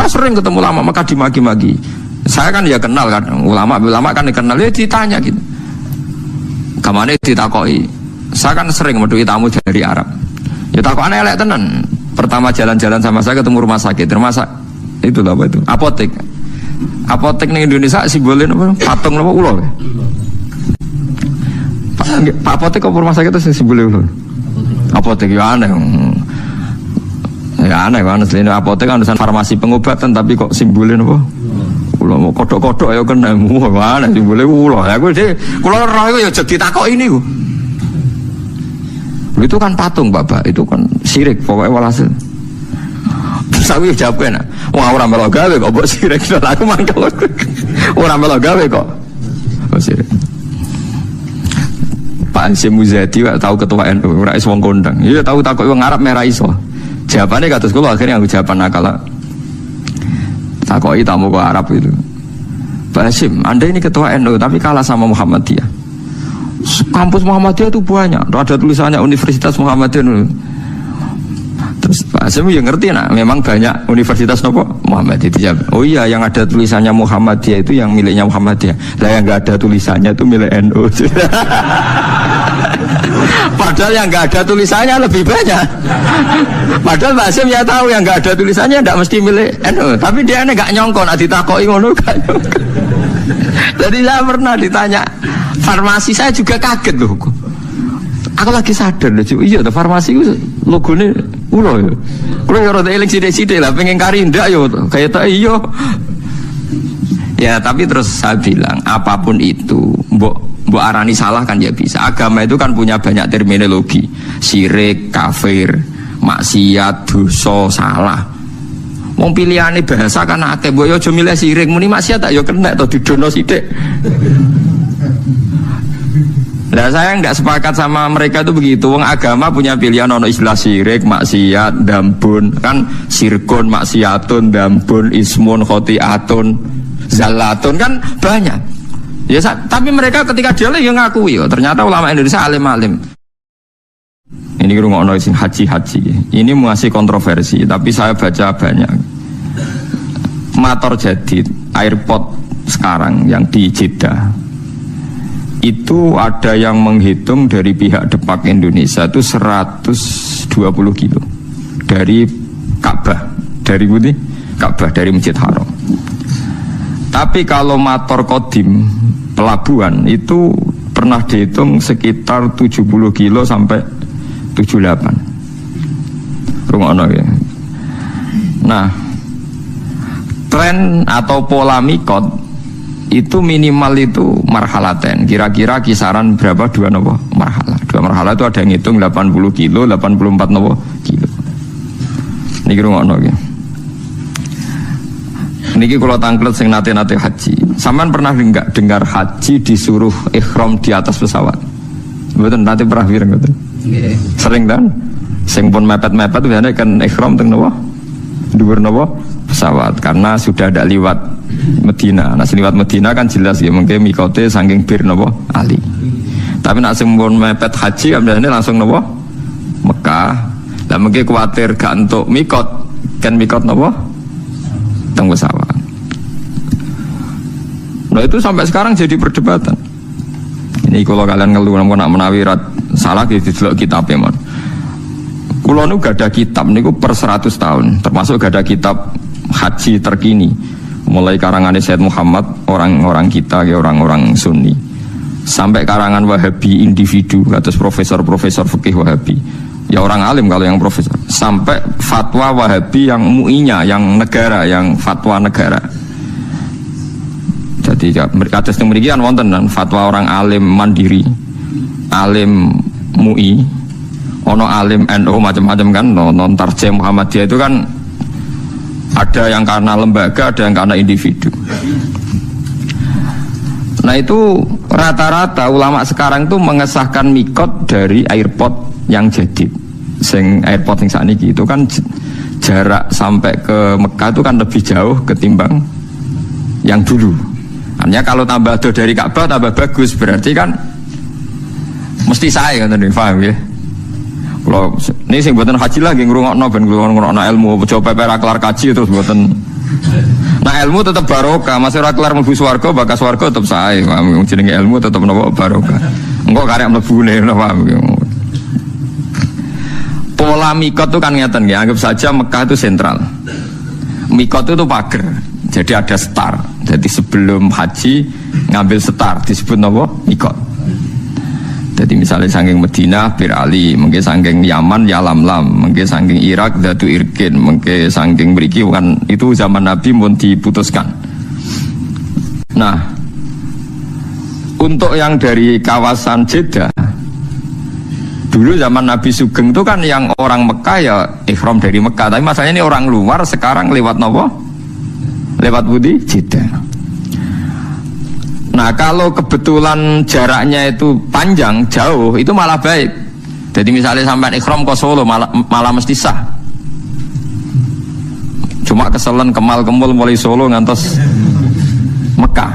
Saya sering ketemu ulama Mekah dimaki-maki. Saya kan ya kenal kan, ulama kan dikenal, ya ditanya gitu. Kemana ditakoi? Saya kan sering medui tamu dari Arab. Ya takokane elek tenan. Pertama jalan-jalan sama saya ketemu rumah sakit, itu apa itu? Apotek. Apotek ning Indonesia simbolnya apa? Patung apa ulo ya? Pak apotek apa rumah sakit itu simbolnya ulo? Apotek ya aneh. Ya aneh kan, selain apotek kan urusan farmasi pengobatan, tapi kok simbolnya apa? Ulo mau kodok-kodok ya kena mana simbolnya ulo. Ya gue deh, kalau roh itu ya jadi takok ini gue. Itu kan patung bapak, itu kan sirik pokoknya walhasil. Terus aku jawabnya, wah orang melo gawe kok buat sirik. Aku mangkel, orang melo gawe kok buat sirik. Pak Hasyim Muzadi tahu ketua NU, rais wong kondang. Iya tahu takut wong Arab merah iso. Jawabannya kata sekolah akhirnya aku jawaban nakal. Takoi tamu ke Arab itu. Pak Hasyim, Anda ini ketua NU tapi kalah sama Muhammadiyah. Kampus Muhammadiyah itu banyak, ada tulisannya Universitas Muhammadiyah. Terus Pak Hasyim ya ngerti nak, memang banyak universitas nopo Muhammadiyah. Oh iya, yang ada tulisannya Muhammadiyah itu yang miliknya Muhammadiyah. Lah yang nggak ada tulisannya itu milik NU. Padahal yang nggak ada tulisannya lebih banyak. Padahal Pak Hasyim ya tahu yang nggak ada tulisannya tidak mesti milik NU. Tapi dia nggak nyongkon, ditakoi ngono kan. Jadi saya pernah ditanya farmasi, saya juga kaget loh. Aku lagi sadar loh, iya tuh farmasi itu logonya ulo ya. Kalau yang rada eling sidik-sidik lah, pengen kari ndak yo, kayak tak iyo. Ya tapi terus saya bilang apapun itu, mbok arani salah kan ya bisa. Agama itu kan punya banyak terminologi, syirik, kafir, maksiat, dosa, salah. Wong pilihane bahasa kan akeh, mbok yo aja milih syirik, muni maksiat tak yo kena to didono sithik. Nah saya nggak sepakat sama mereka itu begitu. Wong agama punya pilihan, ono istilah syirik, maksiat, dambun, kan sirkun, maksiatun, dambun, ismun, khotiatun, zalatun, kan banyak. Ya tapi mereka ketika dia yang ngakui, ternyata ulama Indonesia alim-alim. Ini ngrungokno sing haji-haji. Ini masih kontroversi, tapi saya baca banyak. Motor jadid, airport sekarang yang di Jeddah itu ada yang menghitung dari pihak Depak Indonesia itu 120 kilo dari Ka'bah, dari Budi Ka'bah, dari Masjid Haram. Tapi kalau motor kodim pelabuhan itu pernah dihitung sekitar 70 kilo sampai 78. Rungokno ya. Nah, tren atau pola mikot itu minimal itu marhalaten, kira-kira kisaran berapa dua nopo marhalah. Dua marhalah itu ada yang ngitung 80 kilo, 84 nopo kilo. Niki rungokno nggih. Niki kula tangklet sing nate-nate haji. Sampean pernah enggak dengar haji disuruh ihram di atas pesawat? Mboten nate pernah pireng mboten? Nggih. Sering kan? Sing pun mepet-mepet biasanya kan ihram teng nopo? Dhuwur nopo? Pesawat, karena sudah ada liwat Medina. Nah liwat Medina kan jelas ya, mungkin mikote saking bir nopo Ali. Tapi nak sempun mepet haji ambilnya langsung nopo Mekah. Lah mungkin khawatir gak untuk mikot, kan mikot nopo teng pesawat. Nah itu sampai sekarang jadi perdebatan. Ini kalau kalian ngeluh nak menawi salah gitu kitab emon. Kulo nu gak ada kitab niku per 100 tahun, termasuk gak ada kitab haji terkini. Mulai karangan Sayyid Muhammad, orang-orang kita, orang-orang Sunni, sampai karangan Wahabi individu, atas profesor-profesor fikih Wahabi, ya orang alim kalau yang profesor, sampai fatwa Wahabi yang mu'inya, yang negara, yang fatwa negara. Jadi atas yang demikian wonten dan fatwa orang alim mandiri, alim MUI, ono alim NU macam-macam kan, non tarjem Muhammadiyah itu kan ada yang karena lembaga, ada yang karena individu. Nah itu rata-rata ulama sekarang itu mengesahkan mikot dari airport yang jadid. Sing airport yang saat ini itu kan jarak sampai ke Mekah itu kan lebih jauh ketimbang yang dulu. Artinya kalau tambah dari Ka'bah tambah bagus, berarti kan mesti saya kan tadi, paham ya? Kalau ini sing buatan haji lagi ngrungokno ben ngrungokno ilmu, coba pera kelar kaji terus buatan Nah ilmu tetap barokah, masih ora kelar mlebu swarga, bakas swarga tetap sae. Jenenge ilmu tetap napa barokah. Engko karek mlebune napa. Pola mikot itu kan ngeten ya, anggap saja Mekah itu sentral. Mikot itu pagar. Jadi ada star. Jadi sebelum haji ngambil star disebut napa? Mikot. Jadi misalnya saking Madinah Bir Ali, mungkin saking Yaman ya Lamlam, mungkin saking Irak Datu Irkin, mungkin saking mriki kan itu zaman Nabi pun diputuskan. Nah, untuk yang dari kawasan Jeddah, dulu zaman Nabi Sugeng itu kan yang orang Mekah ya ihram dari Mekah, tapi masalahnya ini orang luar sekarang lewat nopo? Lewat budi Jeddah. Nah kalau kebetulan jaraknya itu panjang, jauh, itu malah baik. Jadi misalnya sampai ikhram ke Solo malah mesti sah. Cuma keselen kemal kemul mulai Solo ngantos Mekah.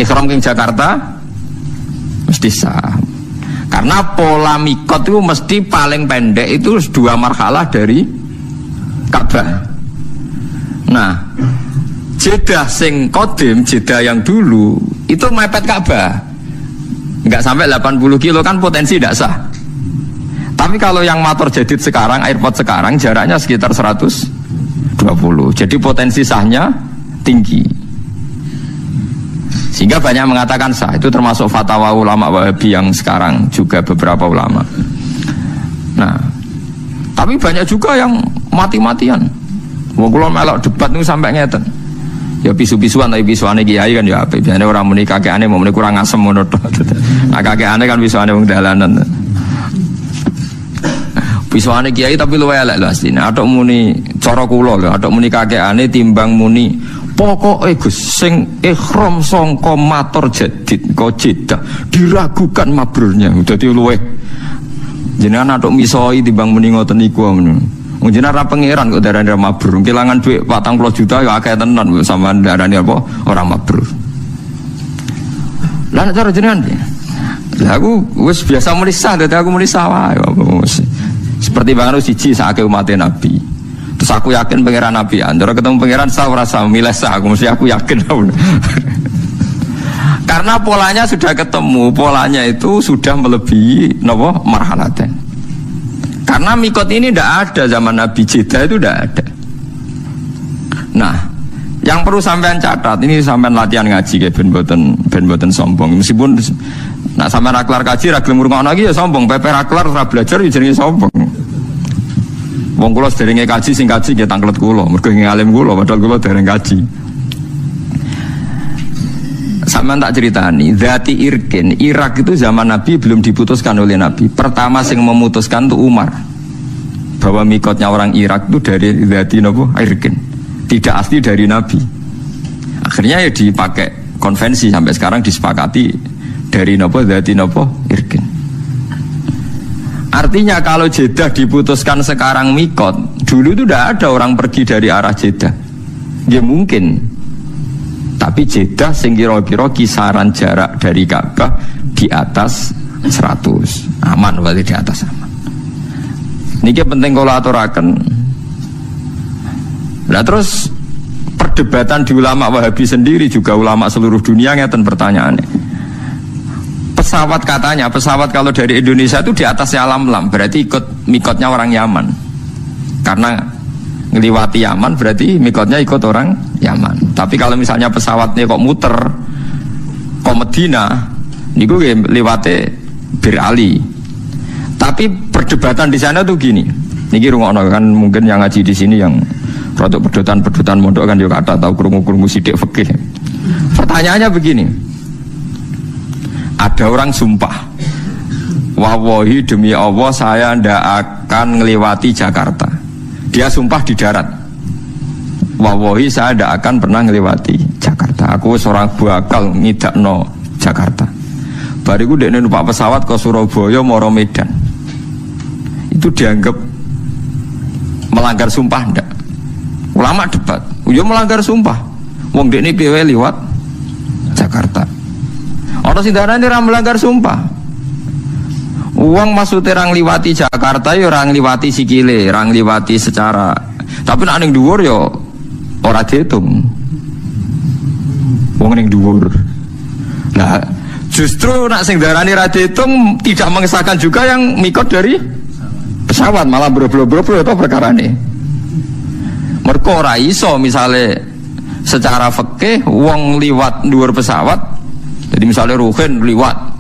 Ikhram ke Jakarta mesti sah. Karena pola mikot itu mesti paling pendek itu 2 marhalah dari Ka'bah. Nah Jeddah sing kodim, Jeddah yang dulu itu mepet Ka'bah, nggak sampai 80 kilo kan potensi tidak sah. Tapi kalau yang motor jadid sekarang, airport sekarang jaraknya sekitar 120, jadi potensi sahnya tinggi. Sehingga banyak mengatakan sah, itu termasuk fatwa ulama Wahabi yang sekarang juga beberapa ulama. Nah, tapi banyak juga yang mati-matian. Wong kula melok debat niku sampai ngeten. Ya pisu-pisuan tapi pisuane kiai kan ya apik. Biasane orang muni kakekane mau muni kurang asem ngono tok. Nah kakekane kan pisuane wong dalanan. Pisuane kiai tapi luwe elek lho asline. Atok muni cara kula lho, atok muni kakekane timbang muni pokoke Gus sing ihram sangka matur jadid kok Jeddah diragukan mabrurnya. Dadi luwe. Jenengan atok misoi timbang muni ngoten niku ngono. Jenengan ra pangeran kok darane mabrur. Kelangan duit 40 juta ya akeh tenan sampean darane apa orang mabrur. Lah nek cara jenengan piye? Lah aku wis biasa muni sah, dadi aku muni sah wae. Seperti banget siji sakake umat Nabi. Terus aku yakin pangeran Nabi, antara ketemu pangeran sah ora sah milih sah, aku mesti aku yakin. Karena polanya sudah ketemu, polanya itu sudah melebihi napa marhalaten. Karena mikot ini tidak ada zaman Nabi, Jeddah itu tidak ada. Nah, yang perlu sampean catat, ini sampean latihan ngaji ben boten sombong. Meskipun nak sampean ra kelar kaji ra gelem ngrungokno iki ya sombong, pepe ra kelar ora belajar ya jenenge sombong. Wong kula sederenge kaji sing kaji nggih tanglet kula, mergo ngalim kula padahal kula dereng kaji. Sampean tak ceritani, Zati Irkin, Irak itu zaman Nabi belum diputuskan oleh Nabi. Pertama sing memutuskan itu Umar, bahwa mikotnya orang Irak itu dari Zati Irkin, tidak asli dari Nabi. Akhirnya ya dipakai konvensi sampai sekarang disepakati dari Zati Irkin. Artinya kalau Jeddah diputuskan sekarang mikot, dulu itu tidak ada orang pergi dari arah Jeddah. Ya mungkin. Tapi Jeddah sing kira-kira kisaran jarak dari Ka'bah di atas 100. Aman berarti di atas aman. Niki penting kalau aturaken. Nah terus perdebatan di ulama Wahabi sendiri juga ulama seluruh dunia ngeten pertanyaannya. Pesawat katanya, pesawat kalau dari Indonesia itu di atasnya Lam-Lam, berarti ikut mikotnya orang Yaman. Karena ngeliwati Yaman berarti mikotnya ikut orang Yaman. Tapi kalau misalnya pesawatnya kok muter ke Medina, niku liwate Bir Ali. Tapi perdebatan di sana tuh gini. Niki rungokno kan mungkin yang ngaji di sini yang produk pedotan mondok kan juga ada tahu krungu-krungu sidik fikih. Pertanyaannya begini. Ada orang sumpah, wallahi demi Allah saya ndak akan ngelewati Jakarta. Dia sumpah di darat, wallahi saya ndak akan pernah ngelewati Jakarta. Aku seorang bakal ngidakno Jakarta. Bariku dekne numpak pesawat ke Surabaya moro Medan. Itu dianggap melanggar sumpah ndak? Ulama debat, yo melanggar sumpah. Wong dekne piye liwat Jakarta. Orang sindarane ra melanggar sumpah. Uang maksudnya orang liwati Jakarta ya orang liwati sikile, orang liwati secara. Tapi nek ning dhuwur ya ora diitung. Wong ning dhuwur. Nah, justru nak sing darani ra diitung tidak mengesahkan juga yang mikot dari pesawat, malah bro-bro itu perkarane. Mergo ora iso misale secara fikih wong liwat dhuwur pesawat. Jadi misalnya Ruhin liwat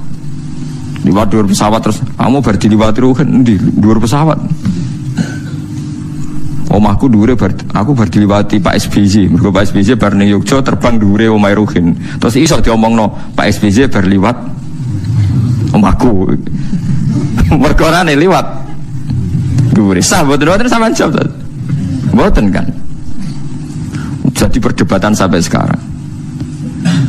dhuwur pesawat terus kamu bar diliwati Ruhin di dhuwur pesawat. Omahku dhuwure aku bar diliwati Pak SBY. Mergo Pak SBY bar ning Yogya terbang dhuwure omahe Ruhin. Terus iso diomongno Pak SBY bar liwat omahku. Mergo rene liwat dhuwure. Sah mboten sampean jawab. Mboten kan. Jadi perdebatan sampai sekarang.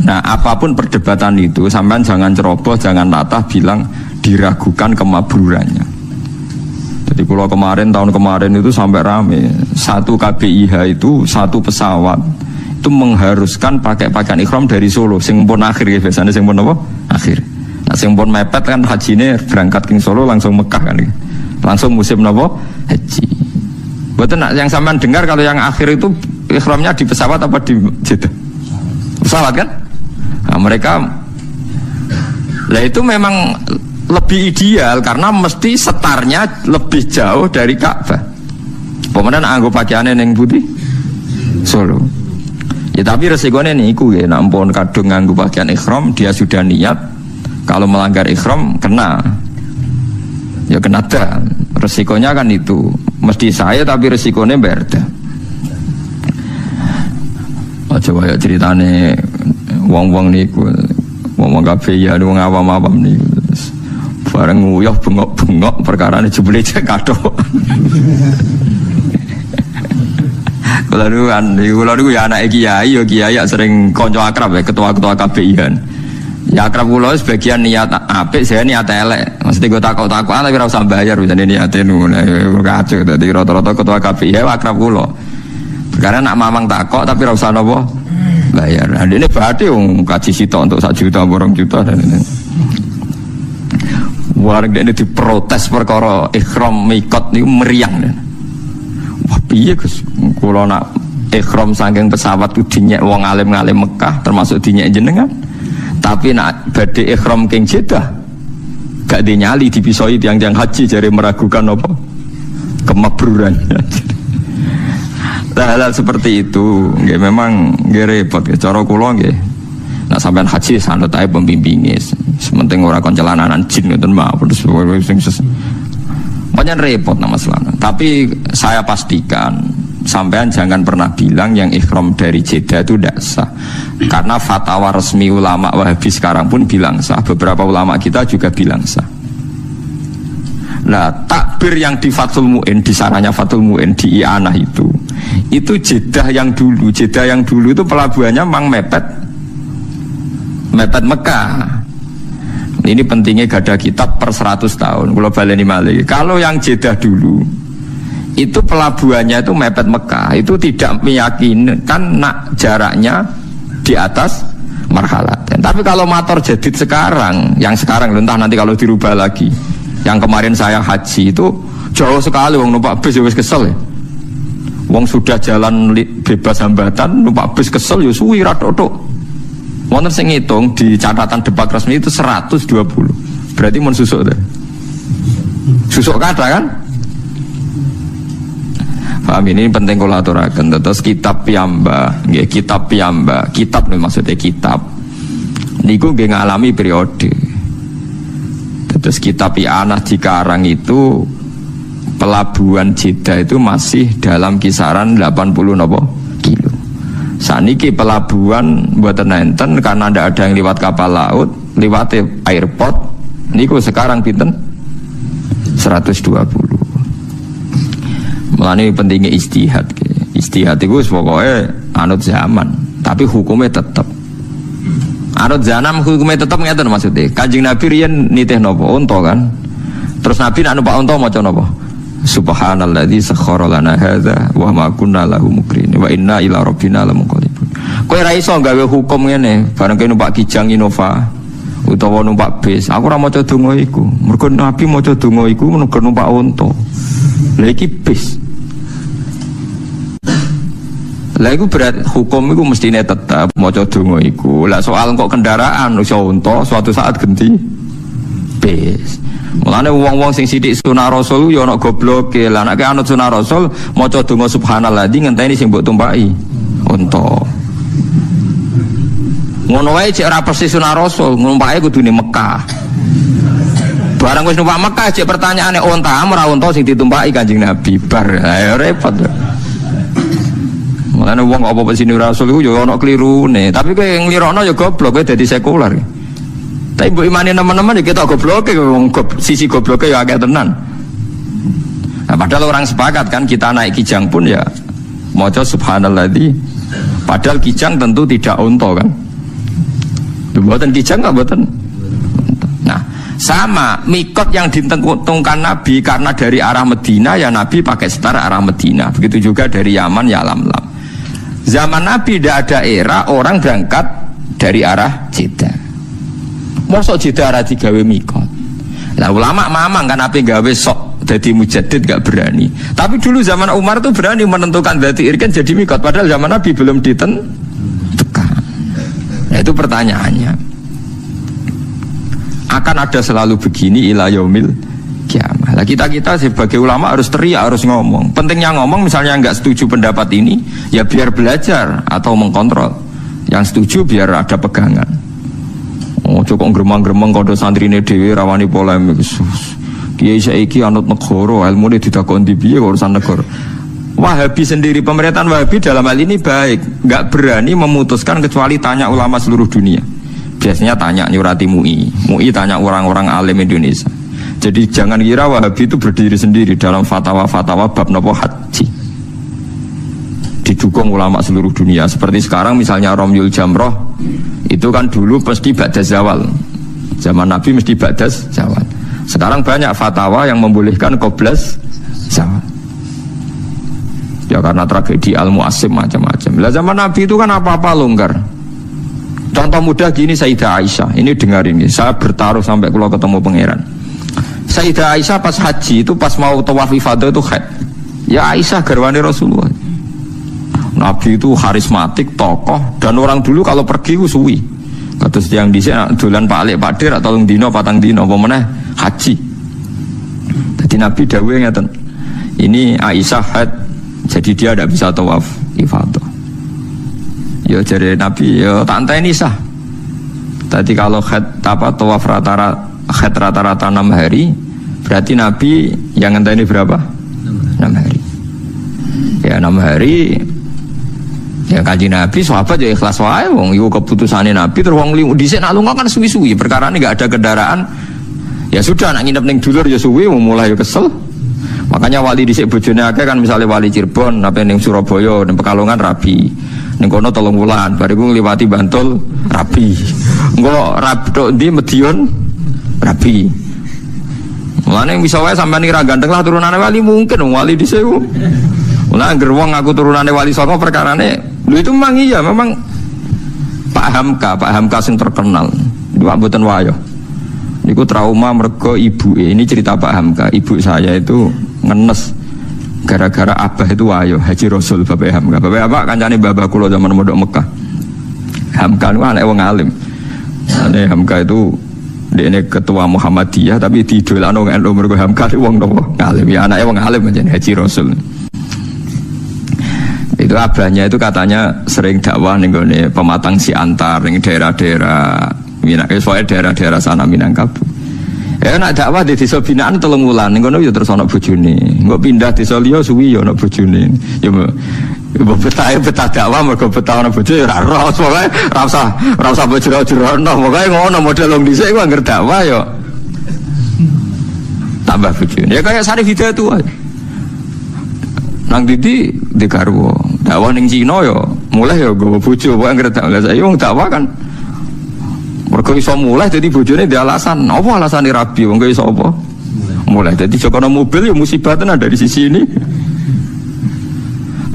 Nah, apapun perdebatan itu sampean jangan ceroboh, jangan latah bilang diragukan kemabrurannya. Jadi kalau tahun kemarin itu sampai rame, satu KBIH itu satu pesawat itu mengharuskan pakai pakaian ikhram dari Solo, sing pun akhir ya biasanya sing pun apa? Akhir. Nah, sing pun mepet kan hajine berangkat ke Solo langsung Mekah kan. Langsung musim apa? Haji. Betul nak yang sampean dengar kalau yang akhir itu ikhramnya di pesawat apa di Jeddah? Pesawat kan? Nah, mereka lah itu memang lebih ideal karena mesti setarnya lebih jauh dari Ka'bah. Pemenang anggo pakaiannya yang putih Solo. Ya tapi resikonya niku ya, nampun kadung nganggo pakaian ikhram dia sudah niat kalau melanggar ikhram kena. Ya kena dah. Resikonya kan itu. Mesti saya tapi resikonya beda. Coba ya ceritane wong-wong niku, wong kabeh ya wong awam-awam niku. Bareng nguyuh bengok-bengok perkarane jebule cek kathok. Kula niku ya anake kiai, ya kiai sering kanca akrab ya ketua-ketua KBIH. Ya akrab kula sebagian niat apik, saya niat elek. Mesti go takok-takokan tapi ora usah bayar bisane niate ngono. Kacau dadi rata-rata ketua KBIH akrab kula. Karena nak mamang takok tapi ora usah napa bayar. Nah, ini berarti kaji sitok untuk 1 juta, 2 juta dan ini. Warga ini diprotes perkara ikhram mikot niku meriang. Wah piye Gus, kula nak ikhram saking pesawat ku dinyek wong alim-alim Mekah termasuk dinyek jenengan. Tapi nak badhe ikhram king Jeddah gak dinyali dipisoi tiang-tiang haji jare meragukan apa kemabrurannya. Hal-hal seperti itu nggih memang nggih repot nggih cara kula nggih. Nah sampean haji sanut ae pembimbinge. Sementing ora kon celananan jin ngoten mawon sing banyak repot nama selana. Tapi saya pastikan sampean jangan pernah bilang yang ikhram dari Jeddah itu tidak sah. Karena fatwa resmi ulama Wahabi sekarang pun bilang sah. Beberapa ulama kita juga bilang sah. Nah, takbir yang di Fathul Mu'in, di sananya Fathul Mu'in di I'anah itu Jeddah yang dulu itu pelabuhannya memang mepet Mekah. Ini pentingnya gada kitab per 100 tahun. Kalau baleni malih. Kalau yang Jeddah dulu itu pelabuhannya itu mepet Mekah, itu tidak meyakinkan nak jaraknya di atas marhalat. Tapi kalau motor jadid sekarang, yang sekarang entah nanti kalau dirubah lagi. Yang kemarin saya haji itu jauh sekali, wong numpak bis ya wis kesel ya. Wong sudah jalan bebas hambatan, numpak bis kesel ya suwi ra tok. Wonten sing ngitung di catatan debat resmi itu 120. Berarti mun susuk deh. Susuk kata kan? Paham ini penting kula aturaken. Terus kitab piyambak, nggih kitab piyambak. Kitab nih maksudnya kitab. Niku nggih ngalami periode. Terus kitab I'anah dikarang itu pelabuhan Jeddah itu masih dalam kisaran 80 nopo kilo. Saniki pelabuhan buatan enten karena tidak ada yang lewat kapal laut, lewat airport. Niku sekarang pinten 120. Mulane pentingnya istihad. Istihad itu pokoknya anut zaman, tapi hukumnya tetap. Anut zaman hukumnya tetap ngeten maksudnya. Kanjeng Nabi riyen nitih napa unta kan. Terus Nabi nak numpak unta maca napa? Subhanalladzi sakhkhara lana hadza wa ma kunna lahu muqrinin wa inna ila rabbina lamunqalibun. Kowe ra iso gawe hukum ngene, bareng kowe numpak Kijang Innova utawa numpak bis. Aku ora maca donga iku. Mergo Nabi maca donga iku menunggu numpak unta. Lha iki bis. Lah iku berat hukum iku mestine tetep maca donga iku. Lah soal kok kendaraan iso unta suatu saat genti bis. Mulane wong-wong sing sithik sunah rasul ya ana gobloke. Lah nek anut sunah rasul maca donga subhanallah di ngenteni sing mbok tumpaki unta. Ngono wae cek ora persis sunah rasul, numpake kudune Mekah. Barang wis numpak Mekah cek pertanyaane unta ora unta sing ditumpaki Kanjeng Nabi. Bar ayo repot. Mulane wong apa sini rasul iku ya ana klirune, tapi kowe nglirokno ya goblok kowe dadi sekuler. Tapi mbok imani teman-teman ya ketok gobloke wong sisi gobloke ya akeh tenan. Nah, padahal orang sepakat kan kita naik kijang pun ya maca subhanalladzi. Padahal kijang tentu tidak unta kan. Mboten kijang enggak mboten. Nah, sama mikot yang ditentukan Nabi karena dari arah Medina ya Nabi pakai setara arah Medina. Begitu juga dari Yaman ya Lam-Lam. Zaman Nabi tidak ada era orang berangkat dari arah Jeddah. Mosok Jeddah arah digawe mikot. Nah ulama mamang kan apa gawe sok jadi mujaddid gak berani. Tapi dulu zaman Umar tuh berani menentukan dzati irkan jadi mikot. Padahal zaman Nabi belum ditentukan. Nah itu pertanyaannya. Akan ada selalu begini ila yaumil kiamah. Nah, kita sebagai ulama harus teriak, harus ngomong. Pentingnya ngomong misalnya nggak setuju pendapat ini, ya biar belajar atau mengkontrol. Yang setuju biar ada pegangan. Oh, cukup gremang-gremeng kodo santrine dhewe rawani polemik. Kiai saiki anut negara, ilmune didakoni piye urusan negara. Wahabi sendiri, pemerintahan Wahabi dalam hal ini baik, nggak berani memutuskan kecuali tanya ulama seluruh dunia. Biasanya tanya nyurati MUI tanya orang-orang alim Indonesia. Jadi jangan kira Wahabi itu berdiri sendiri dalam fatwa-fatwa bab nopo haji. Didukung ulama seluruh dunia. Seperti sekarang misalnya Romyul Jamroh itu kan dulu mesti ba'das zawal. Zaman Nabi mesti ba'das zawal. Sekarang banyak fatwa yang membolehkan qoblas zawal. Ya karena tragedi Al-Mu'assim macam-macam. Lah zaman Nabi itu kan apa-apa longgar. Contoh mudah gini Sayyidah Aisyah. Ini dengar ini. Saya bertaruh sampai kalau ketemu pangeran. Sayyidah Aisyah pas haji itu pas mau tawaf ifadah itu haid. Ya Aisyah garwane Rasulullah. Nabi itu karismatik, tokoh dan orang dulu kalau pergi suwi. Kados yang dhisik dolan Pak Alik Pak Dir atau dino patang dino apa meneh haji. Jadi Nabi dawuh ngeten. Ini Aisyah haid jadi dia tidak bisa tawaf ifadah. Ya jadi Nabi ya tak enteni sah. Tadi kalau haid apa tawaf rata-rata 6 hari, berarti Nabi yang ngenteni berapa? 6 hari. Ya 6 hari. Ya Kanjeng Nabi sahabat ya ikhlas wae wong iku keputusane Nabi terus wong dhisik nak lunga kan suwi-suwi perkara ini enggak ada kendaraan. Ya sudah nak nginep ning dulur ya suwi mulai ya kesel. Makanya wali dhisik bojone akeh kan misalnya wali Cirebon apa ning Surabaya ning Pekalongan rabi. Ning kono 3 wulan bariku ngliwati Bantul rabi. Engko rabi tok ndi Medion rabi. Mulane bisa wae sampean ora ganteng lah turunane wali mungkin wali dhisik. Mulane anggere wong aku turunane wali songo perkarane lho itu memang iya memang Pak Hamka sing terkenal. Iku mboten wayo. Niku trauma mergo ibuke. Ini cerita Pak Hamka. Ibu saya itu ngenes gara-gara abah itu wayo Haji Rasul Bapak Hamka. Bapak apa kancane babah kula zaman mondok Mekah. Hamka niku anak wong alim. Ane Hamka itu dia ketua Muhammadiyah tapi didolano NU mergo Hamka wong nopo alim. Ya anake wong alim pancen Haji Rasul. Itu abahnya itu katanya sering dakwah ning gone Pematang Siantar ning daerah-daerah daerah-daerah sana Minangkabau. Ya nak dakwah di desa binaan 3 wulan ning kono ya terus ana bojone. Engko pindah desa liya suwi ya ana bojone. Ya betah dakwah mergo betah ana bojo ya ora roh pokoke ora usah bojero-jerono pokoke ngono model wong dhisik ku anggere dakwah ya tambah bojone. Ya kayak Sarif Hidayat tuh. Nang Didi digarwa. Dakwah ning Cina ya mulai ya gowo bojo wae anggere dakwah. Saiki wong dakwah kan mergo iso mulai dadi bojone di alasan. Apa alasane rabi wong iso apa? Mulai dadi jokono mobil ya musibah tenan dari sisi ini.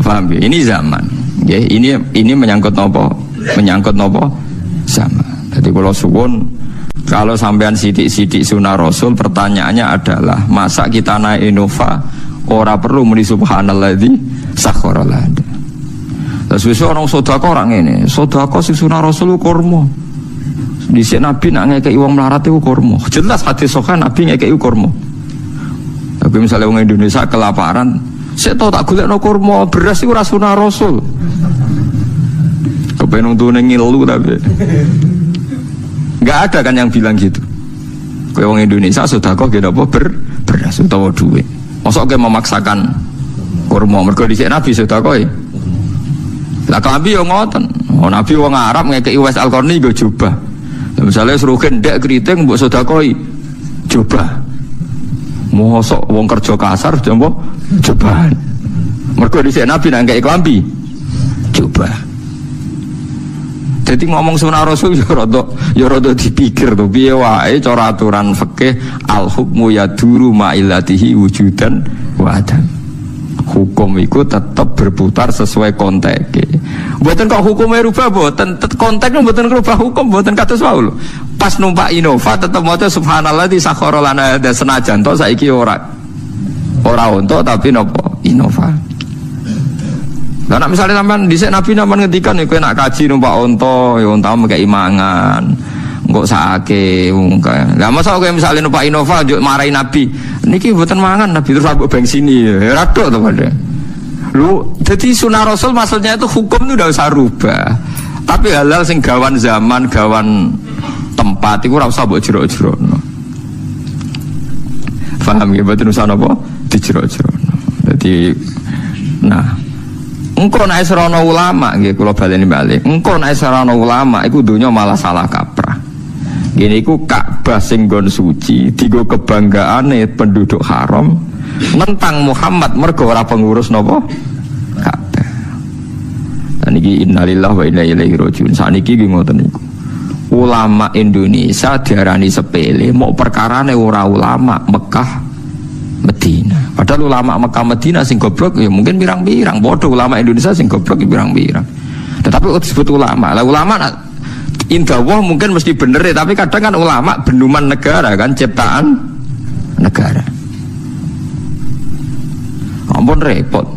Paham ya? Ini zaman. Ya, ini menyangkut nopo? Menyangkut nopo? Zaman. Jadi kalau suwun kalau sampean sidik-sidik sunah Rasul pertanyaannya adalah masa kita naik Innova ora perlu muni subhanalladzi sakhkhara lana. Terus besok orang sodako orang ini, sodako sing sunah Rasul kurma. Dhisik Nabi nak ngekeki wong melarat iku kurma. Jelas hadis sahih Nabi ngekeki kurma. Tapi misalnya wong Indonesia kelaparan, sik tau tak golekno kurma beras iku ora sunah Rasul. Kepen untune ngilu tapi. Enggak ada kan yang bilang gitu. Kowe wong Indonesia sodako ge napa beras utawa duit. Mosok ge memaksakan kurma mergo dhisik Nabi sodako e. Lah klambi yo ngoten. Oh Nabi wong Arab ngekeki Uwais Al-Qarni nggo jubah. Lah misale suruhen ndek kriting mbok sedekoi jubah. Mosok wong kerja kasar jombo jubahan. Mergo dhisik Nabi nang ngekeki klambi jubah. Jadi ngomong sunah Rasul ya rada dipikir to piye wae cara aturan fikih al hukmu yaduru ma illatihi wujudan wa adam. Hukum itu tetap berputar sesuai konteknya. Mboten kok hukumnya rubah, mboten konteknya mboten rubah hukum, mboten kados wae lho. Pas numpak Innova tetep maca subhanallah di sakhara lana ada senajan to saiki ora untuk tapi napa Innova. Lah nek misale sampean dhisik Nabi sampean ngendikan kowe nak kaji numpak unta, ya unta mekeki mangan. Engko sakake wong kae. Lah masa kowe misale numpak Innova njuk marahi Nabi, niki mboten mangan Nabi terus ambek bensini. Ya ra tok to padha. Lu jadi sunah Rasul maksudnya itu hukum itu udah usah rubah. Tapi halal sing gawan zaman, gawan tempat iku ora usah mbok jero-jerono. Paham ya mboten usah napa dijero-jerono. Dadi nah engko nek serono ulama nggih kula baleni balik. Engko nek serono ulama iku donya malah salah kaprah. Gini iku Ka'bah sing nggon suci, digo kebanggaane penduduk haram, nentang Muhammad mergo ora pengurus napa? Ka'bah. Dan iki innalillahi wa inna ilaihi raji'un. Saniki iki ngoten niku. Ulama Indonesia diarani sepele, mau perkarane ora ulama Mekah Medina. Padahal ulama Mekah Medina sing goblok ya mungkin pirang-pirang, bodoh ulama Indonesia sing goblok ya pirang-pirang. Tetapi disebut ulama. Lah ulama indah wah mungkin mesti bener ya, tapi kadang kan ulama benduman negara kan, ciptaan negara. Ampun repot.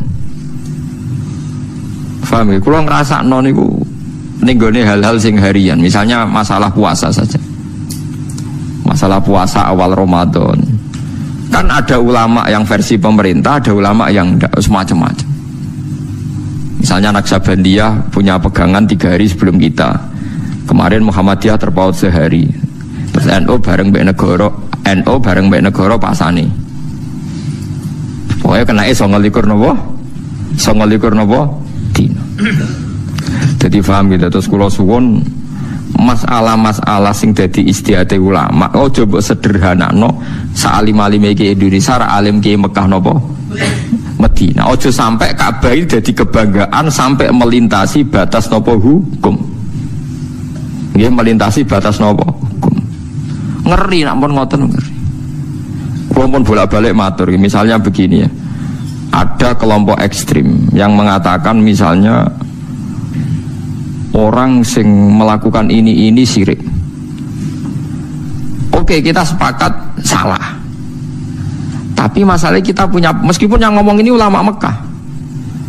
Paham ya? Kulo ngrasakno niku ning gone hal-hal sing harian, misalnya masalah puasa saja. Masalah puasa awal Ramadan. Kan ada ulama yang versi pemerintah, ada ulama yang semacam-macam. Misalnya Naksabandiyah punya pegangan 3 hari sebelum kita. Kemarin Muhammadiyah terpaut sehari. Terus NU bareng mbek negara pasane. Pokoknya kena 29 napa? 29 napa? Dina. Jadi paham gitu. Terus kula suwun masalah-masalah sing dadi istihate ulama ojo mbok sederhanakno saalim-alime iki Indonesia ra alim ki Mekah napa Medina. Ojo sampai Ka'bah iki dadi kebanggaan sampai melintasi batas napa hukum. Nggih melintasi batas napa hukum. Ngeri nek pun ngoten ngeri. Kula pun bolak-balik matur misalnya begini ya. Ada kelompok ekstrim yang mengatakan misalnya orang sing melakukan ini syirik. Oke, kita sepakat salah. Tapi masalahnya kita punya, meskipun yang ngomong ini ulama Mekah,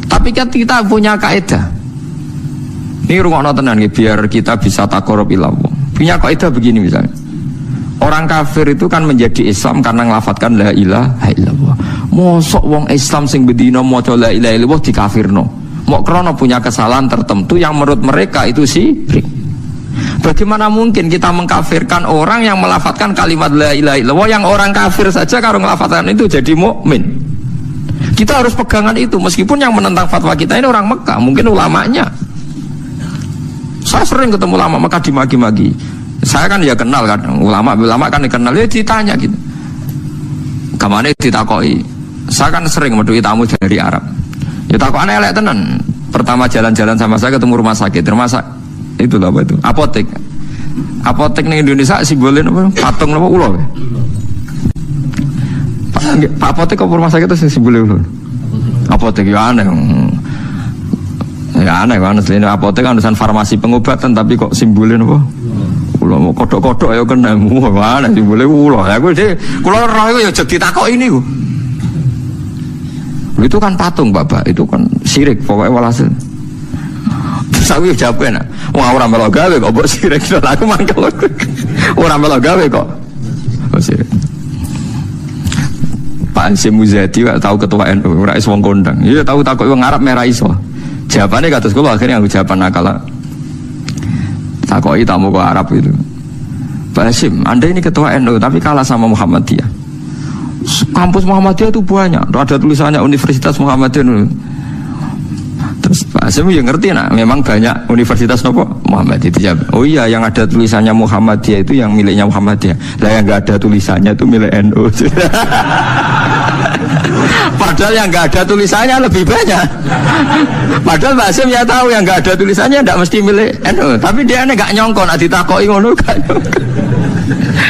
tapi kan kita punya kaidah. Ini rungokno tenan nggih biar kita bisa taqarrub ila Allah. Punya kaidah begini misalnya. Orang kafir itu kan menjadi Islam karena nglafatkan la ilaha illallah. Mosok wong Islam sing bedina maca la ilaha illallah dikafirno. Mau krono punya kesalahan tertentu yang menurut mereka itu syirik. Bagaimana mungkin kita mengkafirkan orang yang melafatkan kalimat la ilaha illallah yang orang kafir saja kalau melafatkan itu jadi mukmin? Kita harus pegangan itu meskipun yang menentang fatwa kita ini orang Mekah, mungkin ulamanya. Saya sering ketemu ulama Mekah dimaki-maki. Saya kan ya kenal kan ulama kan dikenal ya ditanya gitu. Kamane ditakoi. Saya kan sering medui tamu dari Arab. Ya takut aneh elek tenan. Pertama jalan-jalan sama saya ketemu rumah sakit, itu apa itu? Apotek. Apotek ning Indonesia simbolnya apa? Patung apa ulo ya? Pak apotek apa rumah sakit itu simbolnya ulo? Apotek ya aneh. Ya aneh kan asline apotek kan urusan farmasi pengobatan tapi kok simbolnya apa? Ulo kodok-kodok ya kena aneh simbolnya ulo. Ya kuwi kula roh ya jadi takok ini ku. Itu kan patung Bapak, itu kan syirik pokoknya walhasil. aku jawab enak. Wah ora melok gawe kok mbok sirik aku mangkel. Ora melok gawe kok. Mbok sirik. Pak Ansim Muzadi gak tahu ketua NU, ora iso wong kondang. Iya tahu takok wong Arab merah iso. Jawabane kados kula akhirnya aku jawaban nakal. Takoki tamu kok Arab itu. Pak Ansim, Anda ini ketua NU tapi kalah sama Muhammadiyah. Kampus Muhammadiyah itu banyak, ada tulisannya Universitas Muhammadiyah. Terus Pak Ansim ya ngerti nak, memang banyak universitas nopo Muhammadiyah itu jawab. Oh iya, yang ada tulisannya Muhammadiyah itu yang miliknya Muhammadiyah. Lah yang nggak ada tulisannya itu milik NU. Padahal yang nggak ada tulisannya lebih banyak. Padahal Pak Ansim ya tahu yang nggak ada tulisannya tidak mesti milik NU. Tapi dia nggak nyongkon, ditakoki ngono kan.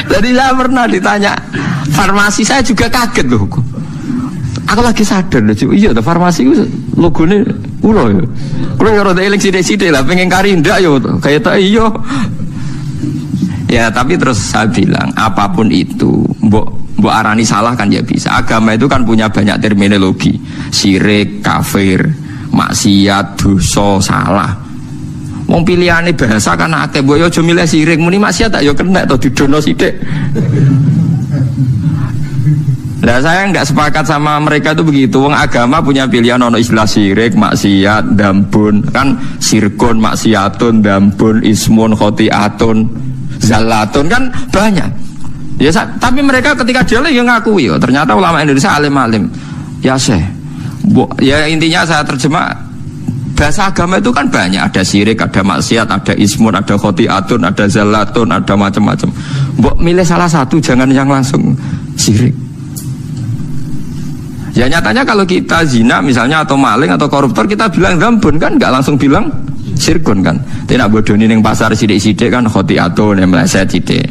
Jadi saya pernah ditanya farmasi, saya juga kaget loh. Aku lagi sadar loh, iya farmasi itu logonya ulo ya. Kalau yang rada eling sidik-sidik lah, pengen kari ndak ya, kayak tak iya. Ya tapi terus saya bilang, apapun itu, mbok arani salah kan ya bisa. Agama itu kan punya banyak terminologi, syirik, kafir, maksiat, dosa, salah. Wong pilihane bahasa kan akeh, mbok yo aja milih syirik, muni maksiat tak yo kena to didono sithik. Nah saya nggak sepakat sama mereka itu begitu. Wong agama punya pilihan, ono istilah syirik, maksiat, dambun, kan sirkun, maksiatun, dambun, ismun, khotiatun, zalatun kan banyak. Ya tapi mereka ketika jalan yang ngakui, ternyata ulama Indonesia alim-alim. Ya ya intinya saya terjemah bahasa agama itu kan banyak, ada syirik, ada maksiat, ada ismun, ada khotiatun, ada zalatun, ada macam-macam. Mbok milih salah satu, jangan yang langsung syirik. Ya nyatanya kalau kita zina misalnya atau maling atau koruptor kita bilang dambun kan, nggak langsung bilang sirkun kan. Tidak bodoni ning pasar sidik-sidik kan khotiatun yang meleset sidik.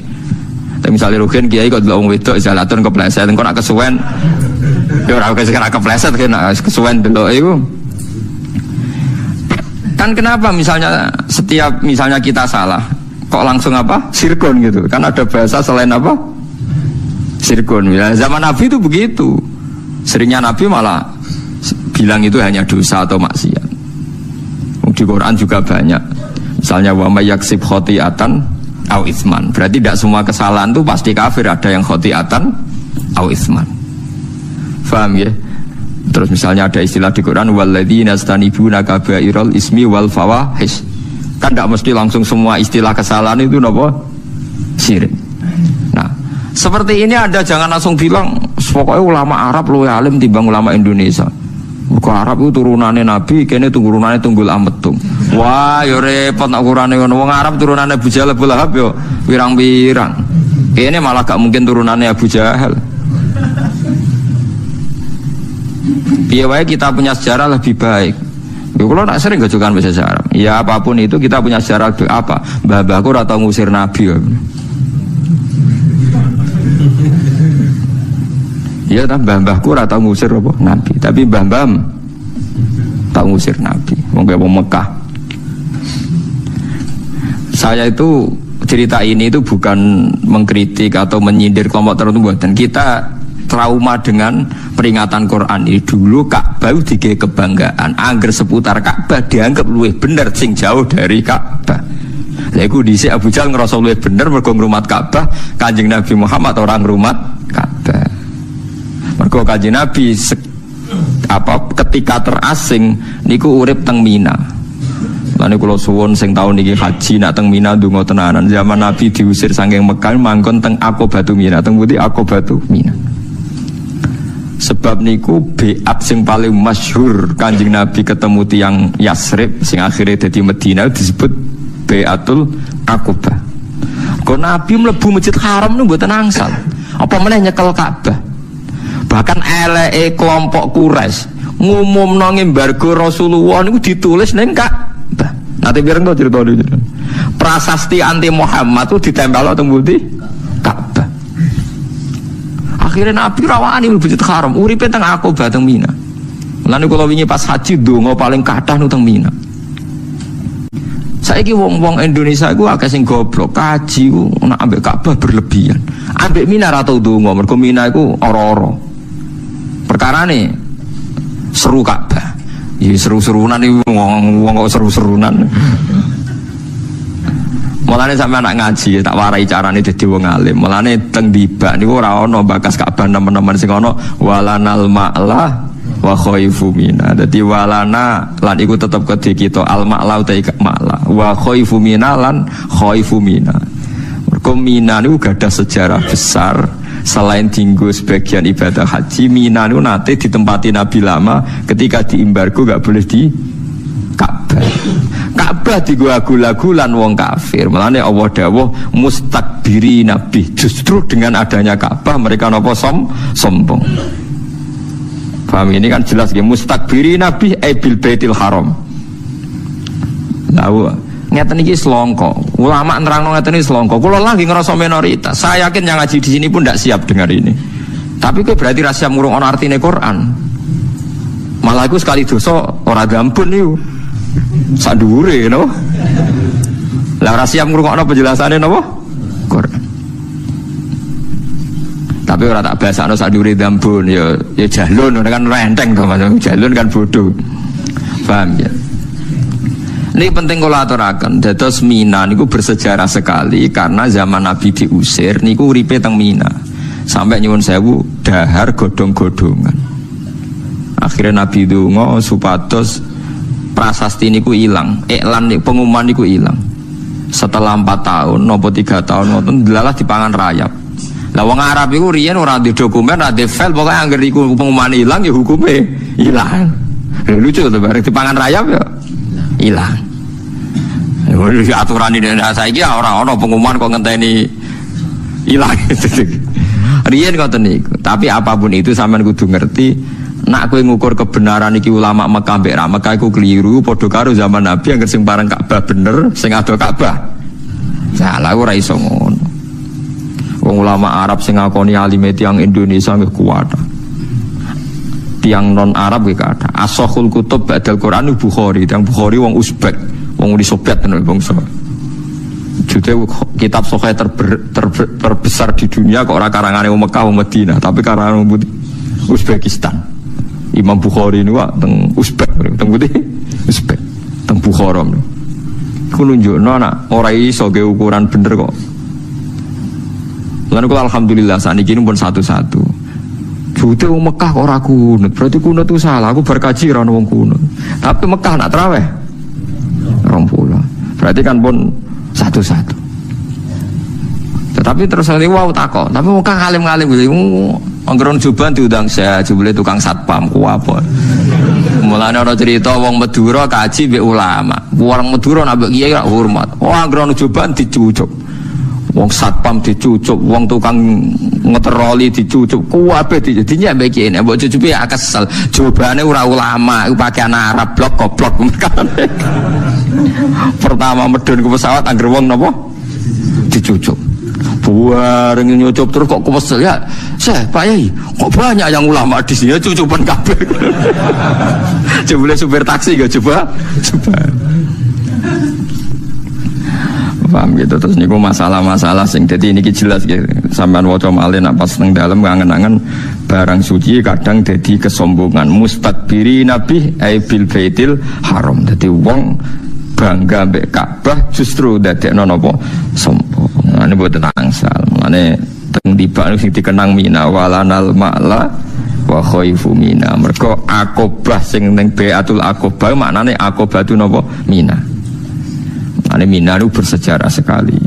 Tapi misalnya rugen kiai kok delok wong wedok zalatun kepleset, engko nak kesuwen ya ora kepleset kena kesuwen delok iku. Kan kenapa misalnya setiap misalnya kita salah kok langsung apa? Sirkun gitu. Kan ada bahasa selain apa? Sirkun. Ya, zaman Nabi itu begitu. Seringnya Nabi malah bilang itu hanya dosa atau maksiat. Di Quran juga banyak. Misalnya wa may yaksib khotiatan au itsman. Berarti tidak semua kesalahan itu pasti kafir, ada yang khotiatan au itsman. Paham ya? Terus misalnya ada istilah di Quran walladzina yastanibuna kabairal ismi wal fawahish. Kan tidak mesti langsung semua istilah kesalahan itu napa? Syirik. Nah, seperti ini ada jangan langsung bilang pokoknya ulama Arab luwih alim timbang ulama Indonesia. Buku Arab itu turunannya Nabi, kene turunannya Tunggul Ametung. Wah, yo repot nak ukurane ngono. Wong Arab turunannya Abu Jahal, Abu Lahab yo pirang-pirang. Kene malah gak mungkin turunannya Abu Jahal. Piye wae kita punya sejarah lebih baik. Yo kalau nak sering gojokan bahasa sejarah. Ya apapun itu kita punya sejarah apa? Mbah-mbahku ora tau ngusir Nabi. Ya mbah-mbahku ora tau ngusir apa Nabi, tapi mbah-mbah tau ngusir Nabi. Wong Mekah. Saya itu cerita ini itu bukan mengkritik atau menyindir kelompok tertentu, dan kita trauma dengan peringatan Quran ini. Dulu Ka'bah digawe kebanggaan, angger seputar Ka'bah dianggap luwih bener sing jauh dari Ka'bah. Lha iku dhisik Abu Jahal ngrasa luwih bener mergo ngrumat Ka'bah, Kanjeng Nabi Muhammad orang ngrumat Ka'bah. Mergo Kanjeng Nabi ketika terasing niku urip teng Mina. Lan kula suwun sing taun niki haji nak teng Mina ndonga tenanan. Zaman Nabi diusir saking Mekah mangkon teng Aqobatu Mina, teng pundi Aqobatu Mina. Sebab niku beat sing paling masyhur Kanjeng Nabi ketemu tiang Yasrib sing akhirnya dadi Madinah disebut Beatul Aqobah. Kok Nabi mlebu Masjid Haram niku mboten angsal. Apa meneh nyekel Ka'bah. Bahkan eleke kelompok Quraisy ngumumno embargo Rasulullah niku ditulis ning Ka'bah. Nanti biar enggak cerita dulu. Prasasti anti Muhammad itu ditempel teng pundi? Ka'bah. Akhirnya Nabi rawani mlebu Masjid Haram, uripe teng Aqobah teng Mina. Lan kula wingi pas haji donga paling kathah nu teng Mina. Saiki wong-wong Indonesia iku akeh sing goblok, kaji ku nak ambek Ka'bah berlebihan. Ambek Mina ra tau donga, mergo Mina iku ora-ora. Perkarane seru Ka'bah. Ya seru-serunan iki wong kok seru-serunan. Mulane sampe anak ngaji tak warai carane dadi wong alim. Mulane teng dibak niku ora ana bakas Ka'bah teman-teman sing ana walanal ma'la wa khaifu mina. Dadi walana lan iku tetep kedhe kita al ma'la uta ma'la wa khaifu mina lan khaifu mina. Mergo mina niku gadah sejarah besar. Selain tinggu sebagian ibadah haji, Mina itu nanti ditempati Nabi lama ketika diembargo gak boleh di Ka'bah. Ka'bah digua-gula-gulan wong kafir. Mulane Allah dawuh mustakbiri Nabi. Justru dengan adanya Ka'bah mereka nopo sombong. Paham ini kan jelas ya mustakbiri Nabi bil baitil haram. Lalu ngeten iki selongko. Ulama nerangno ngeten iki selongko. Kula lagi ngerasa minoritas. Saya yakin yang ngaji di sini pun tidak siap dengar ini. Tapi kowe berarti ra siap ngurung ana artine Quran. Malah iku sekali dosa ora gampun niku. Sak dhuwure no. Lah ora siap ngrungokno penjelasane napa? Quran. Tapi ora tak basakno sak dhuwure gampun ya jalun kan renteng to Mas. Jalun kan bodoh. Paham ya? Ini penting kalau aturakan. Dados Mina niku bersejarah sekali karena zaman Nabi diusir niku uripe teng Mina. Sampai nyuwun sewu dahar godhong-godhongan. Akhirnya Nabi donga supados prasasti niku ilang, iklan niku pengumuman niku ilang. Setelah 4 tahun nopo 3 tahun ngoten delalah dipangan rayap. Lah wong Arab iku riyen ora di dokumen, ora di file, pokoke anggere iku pengumuman ilang ya hukume ilang. Lucu to bareng dipangan rayap ya ilang. Aturan ini saiki ora ana pengumuman kok ngenteni ilang. Riyen ngoten niku. Tapi apapun itu sampean kudu ngerti nak kowe ngukur kebenaran iki ulama Mekah mbek ra Mekah iku keliru padha karo zaman Nabi anggere sing pareng Ka'bah bener, sing ado Ka'bah salah ora iso ngono. Wong ulama Arab sing ngakoni alime tiyang Indonesia nggih kuat. Tiang non Arab nggih kathah. As-Sahihul Kutub ba'dal Quran Bukhari, tiang Bukhari wong Uzbek. Wong di Soviet tenan bangsa. Jute kitab sahih terbesar di dunia kok ora karangane wong Mekah wong Madinah, tapi karangan wong Uzbekistan. Imam Bukhari niku teng Uzbek, teng putih Uzbek, teng Bukhara. Ku nunjukno anak ora iso ge ukuran bener kok. Lan kula alhamdulillah sakniki pun satu-satu. Jute wong Mekah kok ora kunut, berarti kunut itu salah. Aku berkaji ra wong kunut. Tapi Mekah nak traweh 20. Berarti kan pun satu-satu. Tetapi terus nanti wow takok. Tapi muka ngalim-ngalim gitu. Anggeron Juban diundang saya, jebule tukang satpam ku apa. Mulane ana cerita wong Madura kaji mbek ulama. Wong Madura nak mbek kiai ra hormat. Oh anggeron Juban dicucuk. Wong satpam dicucuk, wong tukang ngeteroli dicucuk. Kuwabe dinyek mbek kiai nek mbok cucupi ya kesel. Jawabane ora ulama, iku pakaian Arab blok goblok. Pertama medun ke pesawat angger wong napa? Dicucuk. Buareng nyucup terus kok kesel ya. Pak Yai, kok banyak yang ulama di sini cucupan kabeh. Coba supir taksi gak coba. Paham gitu terus niku masalah-masalah sing dadi niki jelas gitu. Sampean waca malih nak pas nang dalem ngangen-angen barang suci kadang dadi kesombongan. Mustakbiri Nabi bil baitil haram. Dadi wong bangga mbek Ka'bah justru dadekno napa sombong. Ini buat angsal. Mulane teng dibak sing dikenang Mina walanal ma'la wa khaifu Mina. Mergo Aqobah sing ning Baitul Aqobah maknane Aqobah itu napa Mina. Mulane Mina itu bersejarah sekali.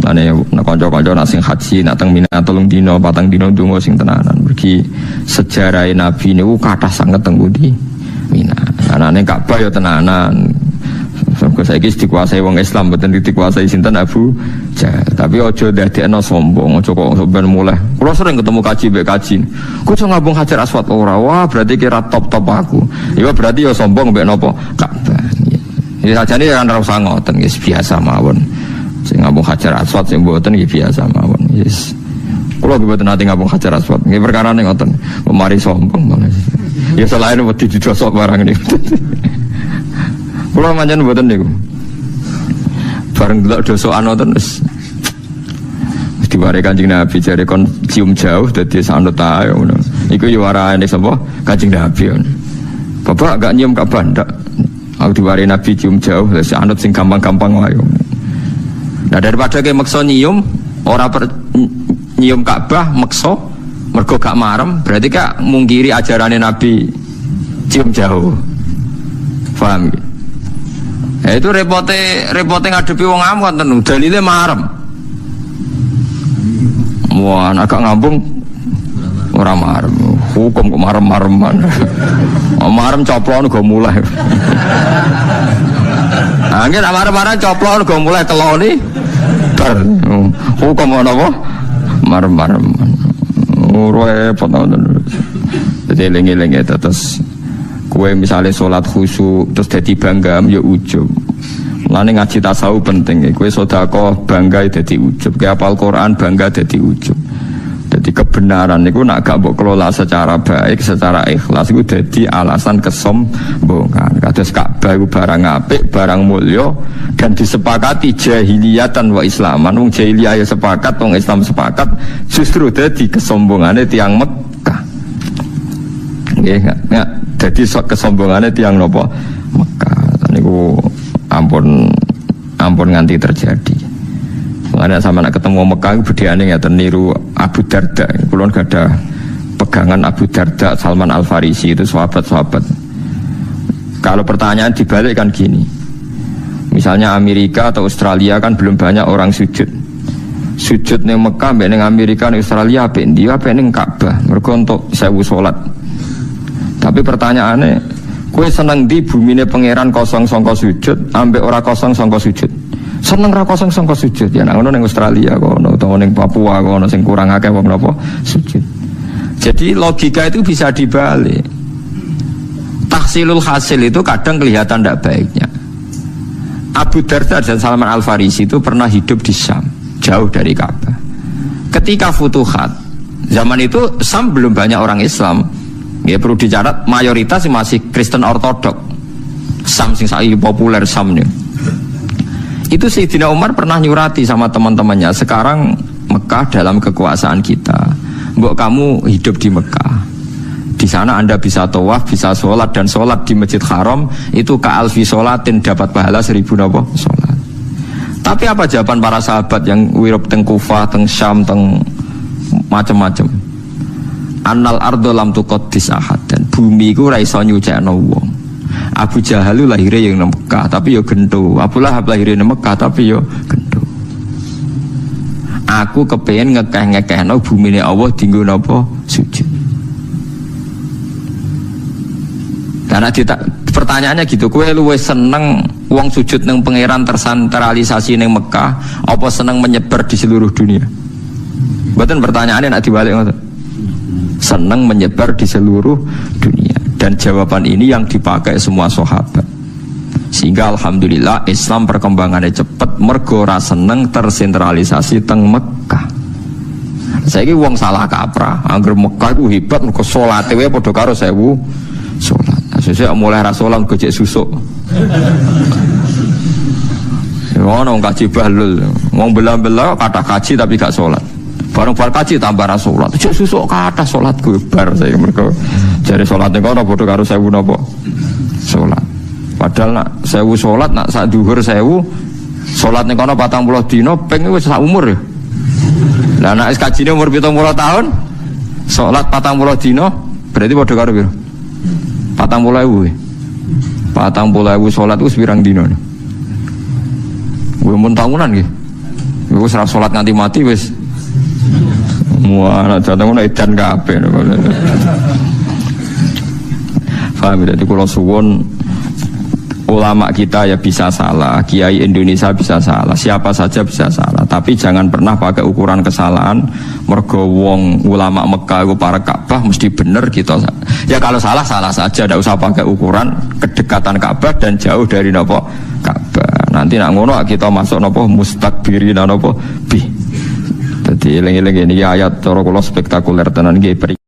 Mulane kanca-kanca nak sing haji nak teng Mina 3 dina 4 dina ndonga sing tenanan. Mergi sejarah Nabi niku kathah sanget teng pundi Mina. Anane Ka'bah ya tenanan. Saiki dikuasai wong Islam mboten dikuasai sinten Abu Jahal. Tapi aja dadekno sombong, aja kok sampean mulai. Kula sering ketemu kaji mbek kaji. Ku iso ngabung Hajar Aswad ora. Wah, berarti kira top-top aku. Ya berarti ya sombong mbek napa? Ka'bah. Ya sajane kan ora usah ngoten, wis biasa mawon. Sing ngabung Hajar Aswad sing mboten nggih biasa mawon. Yes. Kula mboten nate ngabung Hajar Aswad. Nggih perkara ning ngoten. Mari sombong malah. Ya selain wedi didosok barang niku. Kula pancen mboten niku. Bareng delok dosokan wonten wis diware Kanjeng Nabi jare kon cium jauh dadi sanut ae ngono. Iku yo arane sapa? Kanjeng Nabi. Bapak gak nyium Ka'bah ndak? Aku diwari Nabi cium jauh, wis anut sing gampang-gampang wae. Nah daripada kayak maksa nyium, nyium Ka'bah maksa mergo gak marem, berarti gak mungkiri ajarannya Nabi cium jauh. Paham gitu? Itu repote ngadepi wong awam kan dalile marem. Wah, agak ngambung ora marem. Hukum kok marem-mareman. Marem coplon go mulai. Angger marem-marem coplon go mulai teloni. Bar. Hukum ono apa? Marem-mareman. Repot tenan. Dadi eling-eling terus kowe misale salat khusyuk terus dadi bangga ya ujub. Mulane ngaji tasawuf penting. Kowe sedekah bangga dadi ujub. Kowe hafal Quran bangga dadi ujub. Jadi kebenaran itu nak gak mbok kelola secara baik, secara ikhlas itu jadi alasan kesombongan. Kados Ka'bah itu barang apik, barang mulya dan disepakati jahiliyatan wa islaman. Wong jahiliyah ya sepakat, wong Islam sepakat, justru jadi kesombongannya tiang Mekah. Nggih, enggak jadi kesombongannya tiang napa? Mekah. Niku ampun nganti terjadi. Ada sama nak ketemu Mekah budayane ngeten niru Abu Darda. Kulon gak ada pegangan Abu Darda, Salman Al Farisi itu sahabat-sahabat. Kalau pertanyaan dibalik kan gini. Misalnya Amerika atau Australia kan belum banyak orang sujud. Sujud ning Mekah mbek ning Amerika ning Australia apik ndi? Apik ning Ka'bah. Mergo untuk 1000 salat. Tapi pertanyaannya, kowe seneng ndi bumine pangeran kosong sangka sujud ambek ora kosong sangka sujud? Seneng ra kosong sangka sujud ya nang ngono ning Australia kono utawa ning Papua kono sing kurang akeh wong napa sujud. Jadi logika itu bisa dibalik. Tahsilul hasil itu kadang kelihatan tidak baiknya. Abu Darda dan Salman Al Farisi itu pernah hidup di Syam, jauh dari Ka'bah. Ketika Futuhat, zaman itu Syam belum banyak orang Islam. Ya perlu dicatat mayoritas masih Kristen Ortodok. Syam sing saiki populer Syam nih. Itu Sayyidina Umar pernah nyurati sama teman-temannya, sekarang Mekah dalam kekuasaan kita. Mbok kamu hidup di Mekah. Di sana Anda bisa tawaf, bisa sholat, dan sholat di Masjid Haram itu ka'alfi sholatin, dapat pahala 1000 napa sholat. Tapi apa jawaban para sahabat yang wirop teng Kufah, teng Syam, teng macam-macam? Annal ardo lam tuqaddis ahad, dan bumi iku ra iso nyucikno wong. Abu Jahal lahirnya yang Mekah tapi yo gento. Abu Lahab lahirnya yang Mekah tapi yo gento. Aku kepengen ngekeh-ngekehno bumine Allah dinggo napa sujud. Karena pertanyaannya gitu, kowe luwih seneng wong sujud nang pangeran tersentralisasi nang Mekah apa seneng menyebar di seluruh dunia? Mboten pertanyaannya nak dibalik ngoten. Seneng menyebar di seluruh dunia. Dan jawaban ini yang dipakai semua sahabat. Sehingga alhamdulillah Islam perkembangannya cepat, mergo ra seneng tersentralisasi teng Mekah. Saiki wong salah kaprah, angger Mekah iku hebat mergo salate wae padha karo 1000 salat. Sesuk mulai ra salat gojek susuk. Ngono kaji bahlul, wong bela-bela kata kaji tapi gak salat. Bareng bar kaji tambah ra salat. Cek susuk kathah salatku bar saya mergo jare salate kono padha karo 1000 napa salat. Padahal nak 1000 salat nak sak dhuwur 1000 salat ning kono 40 dina ping wis sak umur ya. Lah nek kajine umur 70 tahun salat 40 dina berarti padha karo piro? 40.000. 40.000 salat wis pirang dina. Kuwi mun tahunan nggih. Wis ora salat nganti mati wis. Wah, nak jatuh ngono edan kabeh. Paham, jadi kalau suwon ulama kita ya bisa salah, kiai Indonesia bisa salah, siapa saja bisa salah. Tapi jangan pernah pakai ukuran kesalahan. Mergo wong ulama Mekah itu para Ka'bah mesti bener kita. Ya kalau salah salah saja, tidak usah pakai ukuran kedekatan Ka'bah dan jauh dari nopo Ka'bah. Nanti nak ngono kita masuk nopo mustakbirin nopo bih. Jadi eling-eling ini ayat cara kula spektakuler tenan nggih.